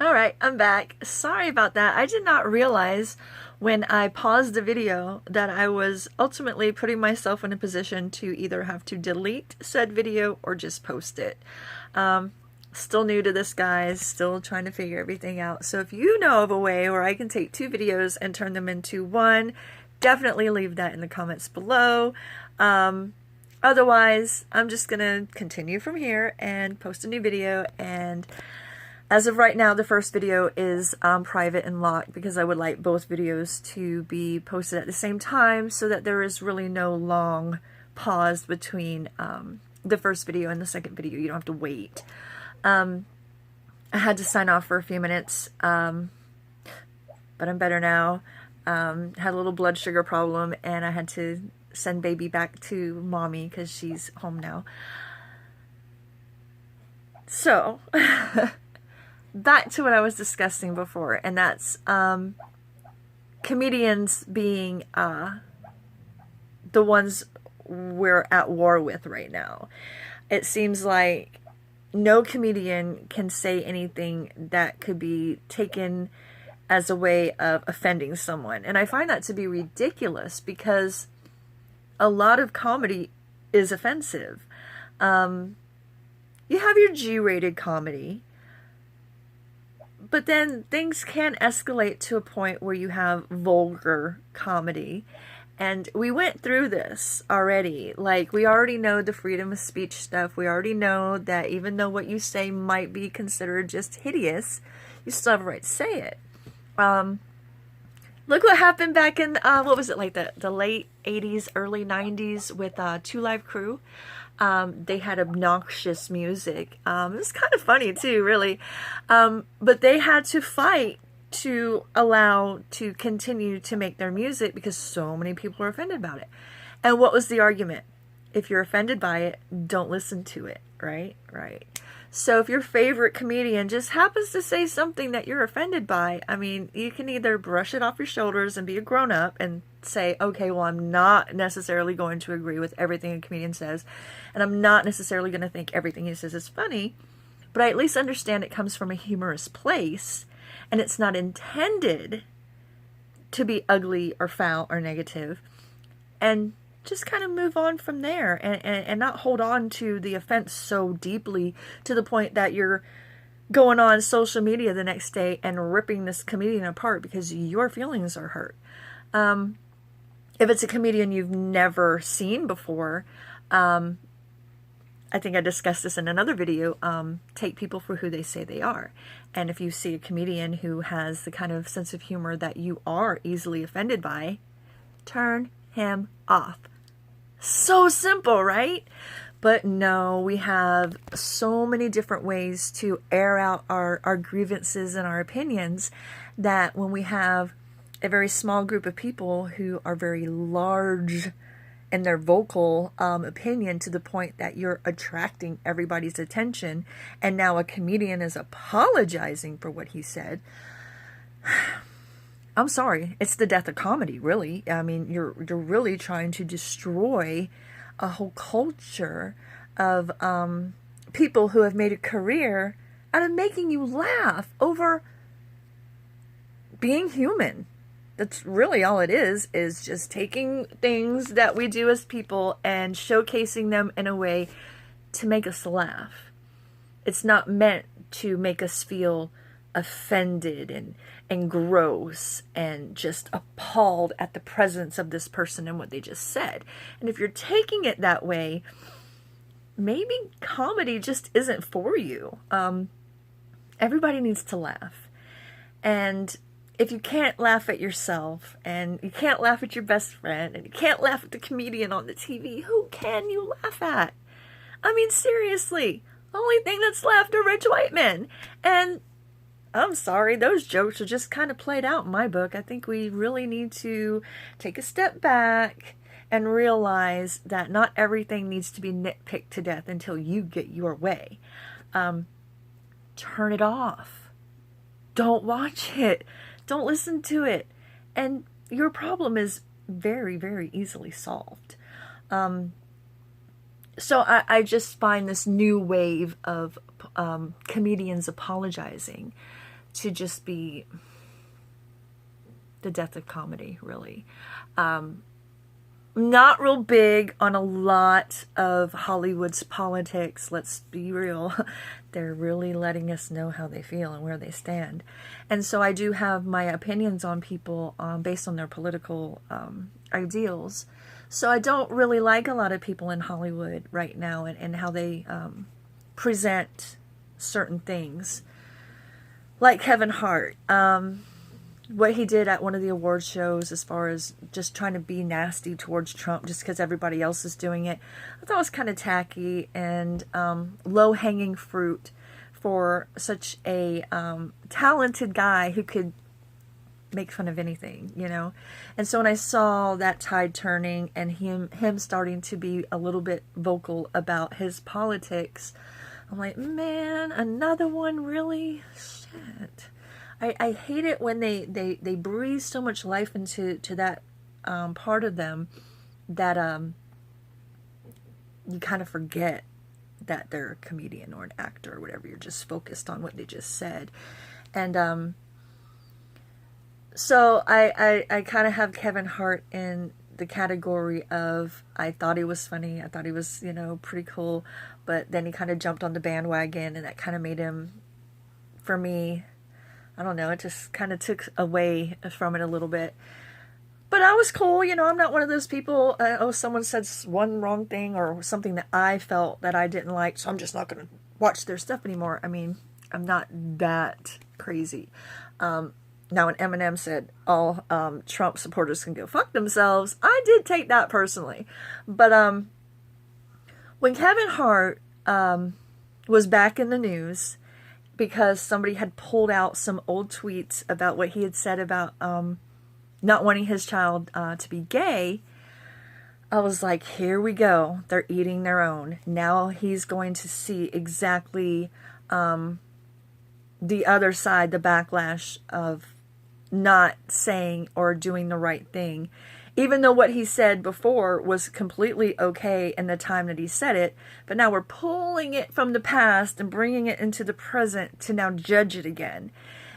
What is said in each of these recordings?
All right, I'm back. Sorry about that. I did not realize when I paused the video that I was ultimately putting myself in a position to either have to delete said video or just post it. Still new to this, guys, still trying to figure everything out. So if you know of a way where I can take two videos and turn them into one, definitely leave that in the comments below. Otherwise, I'm just gonna continue from here and post a new video. And as of right now, the first video is private and locked because I would like both videos to be posted at the same time so that there is really no long pause between the first video and the second video. You don't have to wait. I had to sign off for a few minutes, but I'm better now. Had a little blood sugar problem and I had to send baby back to mommy because she's home now. So, back to what I was discussing before, and that's comedians being the ones we're at war with right now. It seems like no comedian can say anything that could be taken as a way of offending someone. And I find that to be ridiculous because a lot of comedy is offensive. You have your G-rated comedy, but then things can escalate to a point where you have vulgar comedy. And we went through this already. Like, we already know the freedom of speech stuff. We already know that even though what you say might be considered just hideous, you still have a right to say it. Look what happened back in, what was it, like the late 80s, early 90s with 2 Live Crew. They had obnoxious music. It was kind of funny too, really. But they had to fight to allow to continue to make their music because so many people were offended about it. And what was the argument? If you're offended by it, don't listen to it, right? Right. So if your favorite comedian just happens to say something that you're offended by, I mean, you can either brush it off your shoulders and be a grown-up and say, okay, well, I'm not necessarily going to agree with everything a comedian says, and I'm not necessarily going to think everything he says is funny, but I at least understand it comes from a humorous place, and it's not intended to be ugly or foul or negative, and just kind of move on from there and not hold on to the offense so deeply to the point that you're going on social media the next day and ripping this comedian apart because your feelings are hurt. If it's a comedian you've never seen before, I think I discussed this in another video, take people for who they say they are. And if you see a comedian who has the kind of sense of humor that you are easily offended by, turn him off. So simple, right? But no, we have so many different ways to air out our grievances and our opinions that when we have a very small group of people who are very large in their vocal opinion to the point that you're attracting everybody's attention, and now a comedian is apologizing for what he said, I'm sorry, it's the death of comedy, really. I mean, you're really trying to destroy a whole culture of people who have made a career out of making you laugh over being human. That's really all it is just taking things that we do as people and showcasing them in a way to make us laugh. It's not meant to make us feel offended and gross and just appalled at the presence of this person and what they just said. And if you're taking it that way, maybe comedy just isn't for you. Everybody needs to laugh. And if you can't laugh at yourself, and you can't laugh at your best friend, and you can't laugh at the comedian on the TV, who can you laugh at? I mean, seriously, the only thing that's left are rich white men. And I'm sorry, those jokes are just kind of played out in my book. I think we really need to take a step back and realize that not everything needs to be nitpicked to death until you get your way. Turn it off. Don't watch it. Don't listen to it. And your problem is very, very easily solved. So I just find this new wave of comedians apologizing to just be the death of comedy, really. Not real big on a lot of Hollywood's politics. Let's be real. They're really letting us know how they feel and where they stand. And so I do have my opinions on people based on their political ideals. So I don't really like a lot of people in Hollywood right now and how they present certain things. Like Kevin Hart. What he did at one of the award shows as far as just trying to be nasty towards Trump just because everybody else is doing it, I thought was kind of tacky and low-hanging fruit for such a talented guy who could make fun of anything, you know. And so when I saw that tide turning and him starting to be a little bit vocal about his politics, I'm like, man, another one, really? Shit. I hate it when they breathe so much life into that part of them that you kind of forget that they're a comedian or an actor or whatever. You're just focused on what they just said. And so I kind of have Kevin Hart in the category of, I thought he was funny. I thought he was, you know, pretty cool. But then he kind of jumped on the bandwagon, and that kind of made him, for me, I don't know, it just kind of took away from it a little bit. But I was cool, you know, I'm not one of those people, someone said one wrong thing or something that I felt that I didn't like, so I'm just not going to watch their stuff anymore. I mean, I'm not that crazy. Now, when Eminem said all Trump supporters can go fuck themselves, I did take that personally. But when Kevin Hart was back in the news, because somebody had pulled out some old tweets about what he had said about not wanting his child to be gay, I was like, here we go. They're eating their own. Now he's going to see exactly the other side, the backlash of not saying or doing the right thing. Even though what he said before was completely okay in the time that he said it, but now we're pulling it from the past and bringing it into the present to now judge it again.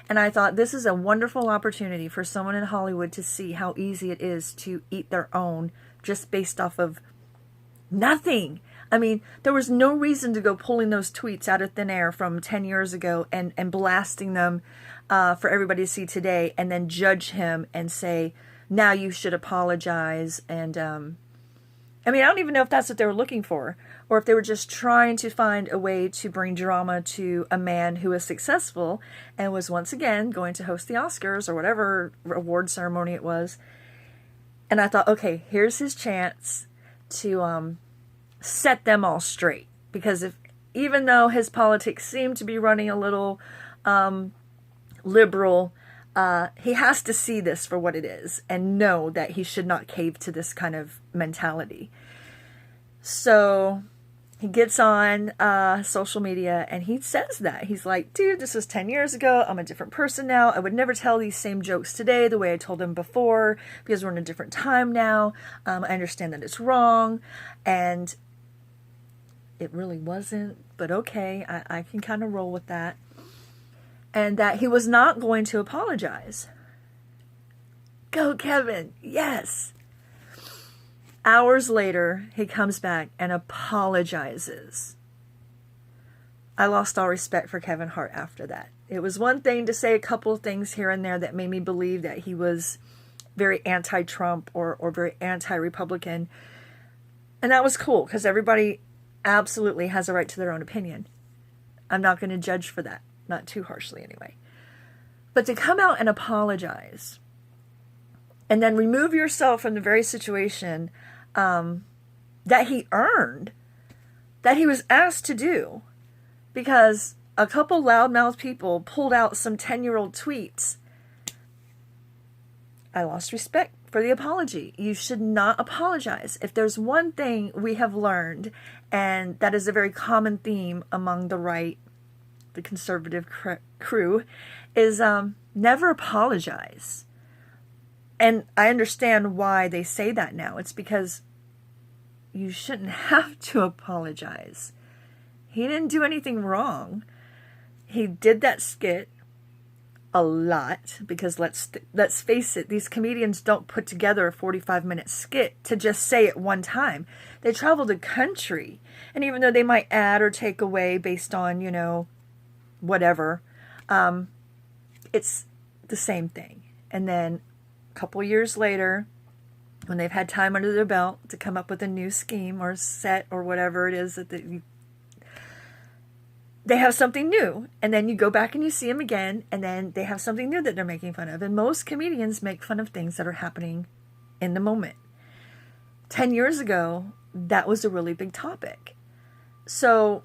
And I thought this is a wonderful opportunity for someone in Hollywood to see how easy it is to eat their own just based off of nothing. I mean, there was no reason to go pulling those tweets out of thin air from 10 years ago and blasting them for everybody to see today and then judge him and say, now you should apologize. And I mean, I don't even know if that's what they were looking for, or if they were just trying to find a way to bring drama to a man who was successful and was once again going to host the Oscars or whatever award ceremony it was. And I thought, okay, here's his chance to set them all straight. Because even though his politics seem to be running a little liberal, he has to see this for what it is and know that he should not cave to this kind of mentality. So he gets on social media and he says that. He's like, dude, this was 10 years ago. I'm a different person now. I would never tell these same jokes today the way I told them before because we're in a different time now. I understand that it's wrong. And it really wasn't. But okay, I can kind of roll with that. And that he was not going to apologize. Go, Kevin. Yes. Hours later, he comes back and apologizes. I lost all respect for Kevin Hart after that. It was one thing to say a couple of things here and there that made me believe that he was very anti-Trump or very anti-Republican. And that was cool because everybody absolutely has a right to their own opinion. I'm not going to judge for that. Not too harshly anyway. But to come out and apologize and then remove yourself from the very situation that he earned, that he was asked to do, because a couple loudmouth people pulled out some 10-year-old tweets. I lost respect for the apology. You should not apologize. If there's one thing we have learned, and that is a very common theme among the right, the conservative crew, is never apologize. And I understand why they say that now. It's because you shouldn't have to apologize. He didn't do anything wrong. He did that skit. a lot, because let's face it, these comedians don't put together a 45-minute skit to just say it one time. They travel the country, and even though they might add or take away based on, whatever, it's the same thing. And then a couple years later, when they've had time under their belt to come up with a new scheme or set or whatever it is that they have something new, and then you go back and you see them again, and then they have something new that they're making fun of. And most comedians make fun of things that are happening in the moment. 10 years ago, that was a really big topic. So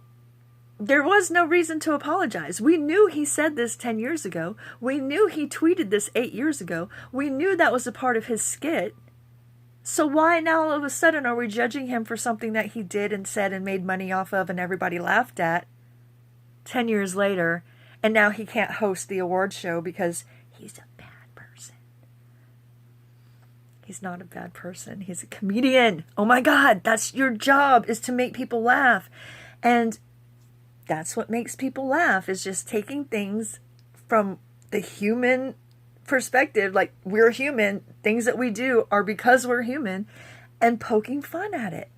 there was no reason to apologize. We knew he said this 10 years ago. We knew he tweeted this 8 years ago. We knew that was a part of his skit. So why now all of a sudden are we judging him for something that he did and said and made money off of and everybody laughed at 10 years later, and now he can't host the award show because he's a bad person? He's not a bad person. He's a comedian. Oh my God, that's your job, is to make people laugh. And that's what makes people laugh, is just taking things from the human perspective, like we're human, things that we do are because we're human, and poking fun at it.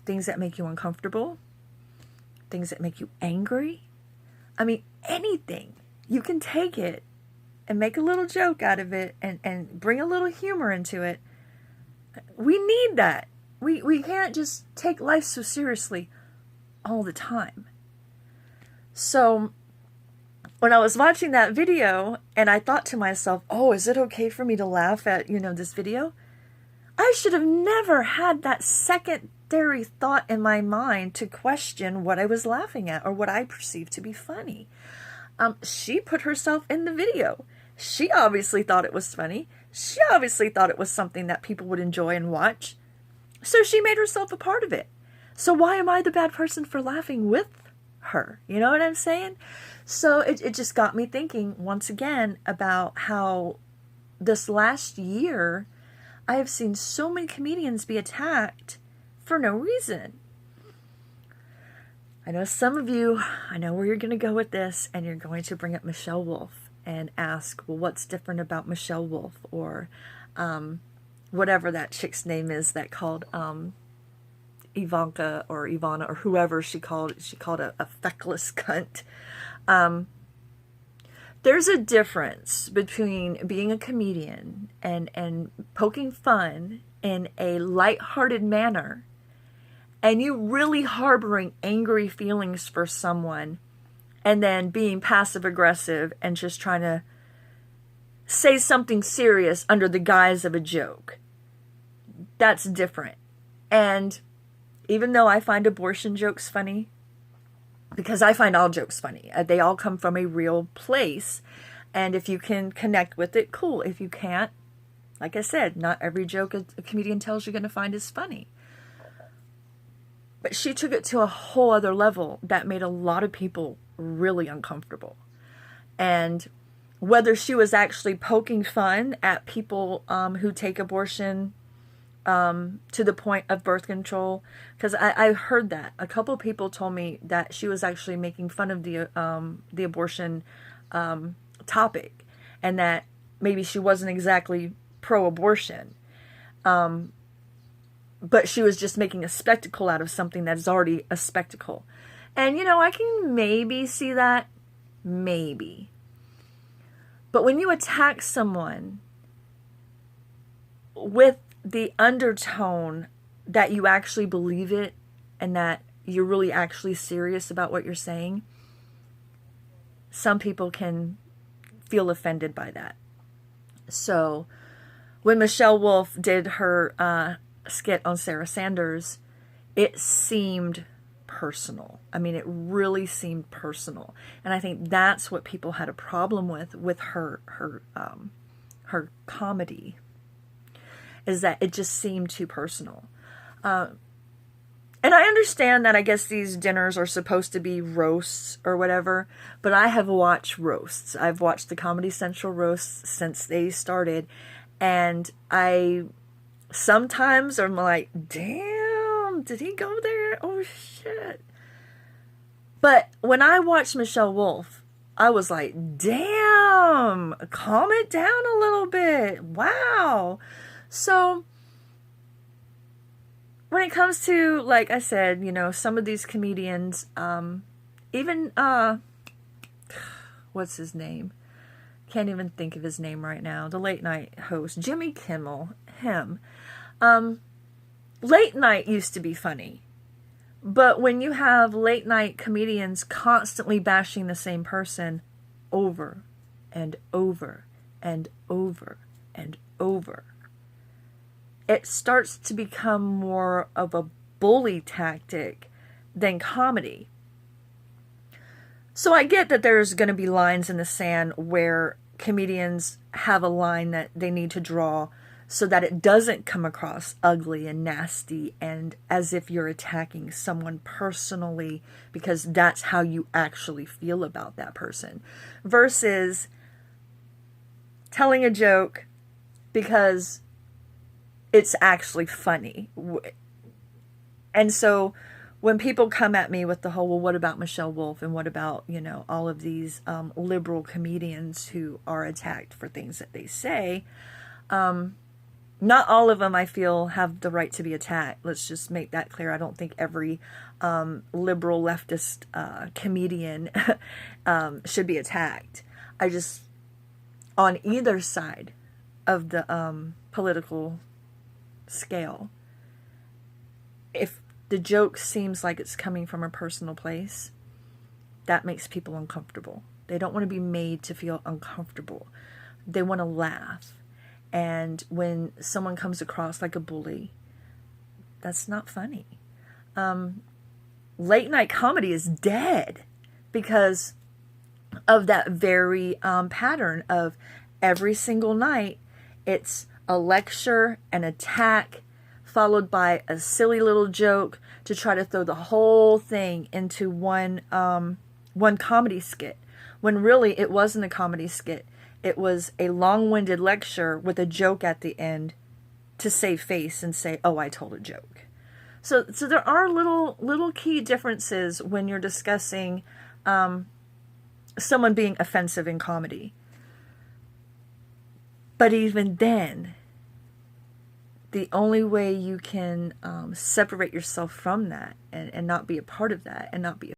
Things that make you uncomfortable, things that make you angry. I mean, anything. You can take it and make a little joke out of it and bring a little humor into it. We need that. We can't just take life so seriously all the time. So when I was watching that video and I thought to myself, oh, is it okay for me to laugh at, this video? I should have never had that secondary thought in my mind to question what I was laughing at or what I perceived to be funny. She put herself in the video. She obviously thought it was funny. She obviously thought it was something that people would enjoy and watch. So she made herself a part of it. So why am I the bad person for laughing with her? You know what I'm saying? So it just got me thinking once again about how this last year I have seen so many comedians be attacked for no reason. I know some of you, I know where you're going to go with this, and you're going to bring up Michelle Wolf and ask, well, what's different about Michelle Wolf? Or whatever that chick's name is that called Ivanka or Ivana or whoever she called a feckless cunt. There's a difference between being a comedian and poking fun in a lighthearted manner and you really harboring angry feelings for someone and then being passive aggressive and just trying to say something serious under the guise of a joke. That's different. And even though I find abortion jokes funny, because I find all jokes funny, they all come from a real place. And if you can connect with it, cool. If you can't, like I said, not every joke a comedian tells you're going to find is funny. But she took it to a whole other level that made a lot of people really uncomfortable. And whether she was actually poking fun at people who take abortion to the point of birth control, because I heard that. A couple of people told me that she was actually making fun of the abortion topic, and that maybe she wasn't exactly pro-abortion. But she was just making a spectacle out of something that is already a spectacle. And, I can maybe see that. Maybe. But when you attack someone with the undertone that you actually believe it and that you're really actually serious about what you're saying, some people can feel offended by that. So when Michelle Wolf did her skit on Sarah Sanders, it seemed personal. I mean, it really seemed personal. And I think that's what people had a problem with her comedy, is that it just seemed too personal. And I understand that I guess these dinners are supposed to be roasts or whatever, but I have watched roasts. I've watched the Comedy Central roasts since they started, and I sometimes I'm like, damn, did he go there? Oh, shit. But when I watched Michelle Wolf, I was like, damn, calm it down a little bit. Wow. So when it comes to, like I said, you know, some of these comedians, even, what's his name? Can't even think of his name right now. The late night host, Jimmy Kimmel, him. Late night used to be funny. But when you have late night comedians constantly bashing the same person over and over and over and over, it starts to become more of a bully tactic than comedy. So I get that there's going to be lines in the sand where comedians have a line that they need to draw so that it doesn't come across ugly and nasty and as if you're attacking someone personally because that's how you actually feel about that person, versus telling a joke because it's actually funny. And so when people come at me with the whole, well, what about Michelle Wolf and what about, you know, all of these liberal comedians who are attacked for things that they say, not all of them, I feel, have the right to be attacked. Let's just make that clear. I don't think every liberal leftist comedian should be attacked. I just, on either side of the political scale, if the joke seems like it's coming from a personal place, that makes people uncomfortable. They don't want to be made to feel uncomfortable. They want to laugh. And when someone comes across like a bully, that's not funny. Late night comedy is dead because of that very pattern of every single night, it's a lecture, an attack, followed by a silly little joke to try to throw the whole thing into one comedy skit, when really it wasn't a comedy skit. It was a long-winded lecture with a joke at the end to save face and say, oh, I told a joke. So there are little key differences when you're discussing someone being offensive in comedy. But even then, the only way you can separate yourself from that and not be a part of that and not be